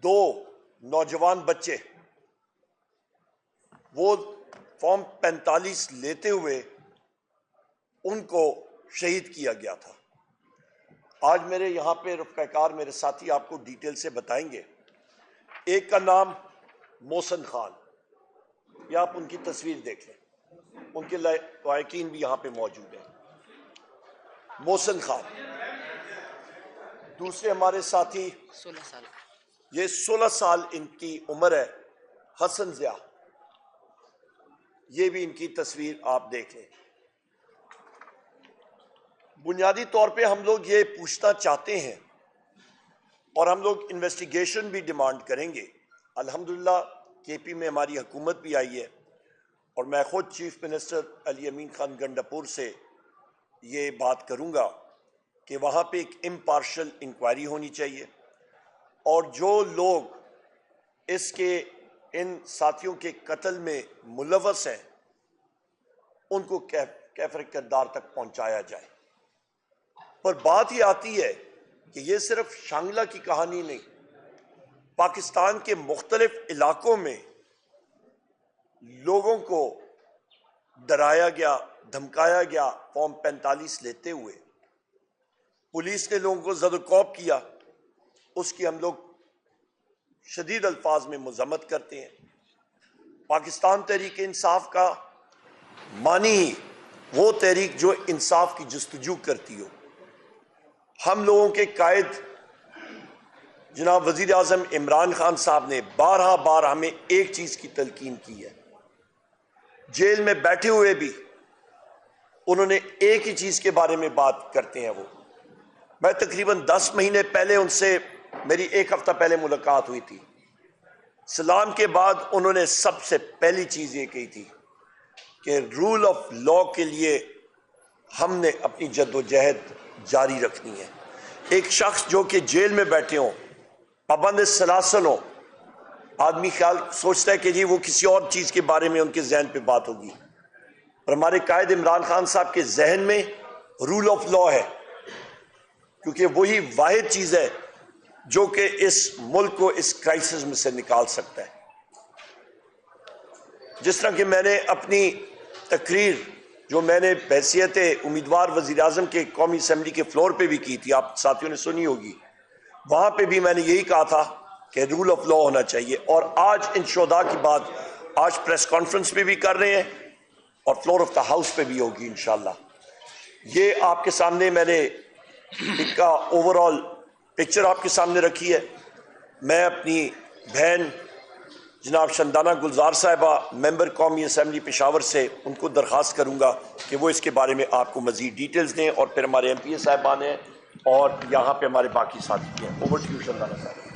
2 نوجوان بچے وہ فارم 45 لیتے ہوئے ان کو شہید کیا گیا تھا۔ آج میرے یہاں پہ رفقۂ کار میرے ساتھی آپ کو ڈیٹیل سے بتائیں گے۔ ایک کا نام محسن خان، یا آپ ان کی تصویر دیکھ لیں، ان کے لائقین بھی یہاں پہ موجود ہیں۔ محسن خان، دوسرے ہمارے ساتھی 16 سال، یہ 16 سال ان کی عمر ہے، حسن ضیاء، یہ بھی ان کی تصویر آپ دیکھ لیں۔ بنیادی طور پہ ہم لوگ یہ پوچھنا چاہتے ہیں اور ہم لوگ انویسٹیگیشن بھی ڈیمانڈ کریں گے۔ الحمدللہ کے پی میں ہماری حکومت بھی آئی ہے اور میں خود چیف منسٹر علی امین خان گنڈاپور سے یہ بات کروں گا کہ وہاں پہ ایک امپارشل انکوائری ہونی چاہیے، اور جو لوگ اس کے ان ساتھیوں کے قتل میں ملوث ہیں ان کو کیفر کردار تک پہنچایا جائے۔ پر بات یہ آتی ہے کہ یہ صرف شانگلہ کی کہانی نہیں، پاکستان کے مختلف علاقوں میں لوگوں کو ڈرایا گیا، دھمکایا گیا فارم 45 لیتے ہوئے، پولیس نے لوگوں کو زد و کوب کیا، اس کی ہم لوگ شدید الفاظ میں مذمت کرتے ہیں۔ پاکستان تحریک انصاف کا معنی ہی وہ تحریک جو انصاف کی جستجو کرتی ہو۔ ہم لوگوں کے قائد جناب وزیر اعظم عمران خان صاحب نے بارہا بار ہمیں ایک چیز کی تلقین کی ہے، جیل میں بیٹھے ہوئے بھی انہوں نے ایک ہی چیز کے بارے میں بات کرتے ہیں۔ وہ میں تقریباً 10 مہینے پہلے ان سے میری 1 ہفتہ پہلے ملاقات ہوئی تھی۔ سلام کے بعد انہوں نے سب سے پہلی چیز یہ کہی تھی کہ رول آف لا کے لیے ہم نے اپنی جد و جہد جاری رکھنی ہے۔ ایک شخص جو کہ جیل میں بیٹھے ہوں، پابند سلاسل ہوں، آدمی خیال سوچتا ہے کہ جی وہ کسی اور چیز کے بارے میں ان کے ذہن پہ بات ہوگی، اور ہمارے قائد عمران خان صاحب کے ذہن میں رول آف لا ہے، کیونکہ وہی واحد چیز ہے جو کہ اس ملک کو اس کرائسس میں سے نکال سکتا ہے۔ جس طرح کہ میں نے اپنی تقریر جو میں نے بحیثیت امیدوار وزیر اعظم کے قومی اسمبلی کے فلور پہ بھی کی تھی، آپ ساتھیوں نے سنی ہوگی، وہاں پہ بھی میں نے یہی کہا تھا کہ رول آف لا ہونا چاہیے، اور آج ان شہداء کی بات آج پریس کانفرنس پہ بھی کر رہے ہیں اور فلور آف دا ہاؤس پہ بھی ہوگی انشاءاللہ۔ یہ آپ کے سامنے میں نے ایک کا اوور آل پکچر آپ کے سامنے رکھی ہے۔ میں اپنی بہن جناب شندانہ گلزار صاحبہ ممبر قومی اسمبلی پشاور سے ان کو درخواست کروں گا کہ وہ اس کے بارے میں آپ کو مزید ڈیٹیلز دیں، اور پھر ہمارے ایم پی اے صاحبان ہیں اور یہاں پہ ہمارے باقی ساتھی ہیں۔ اوور ٹو یو شندانہ صاحب۔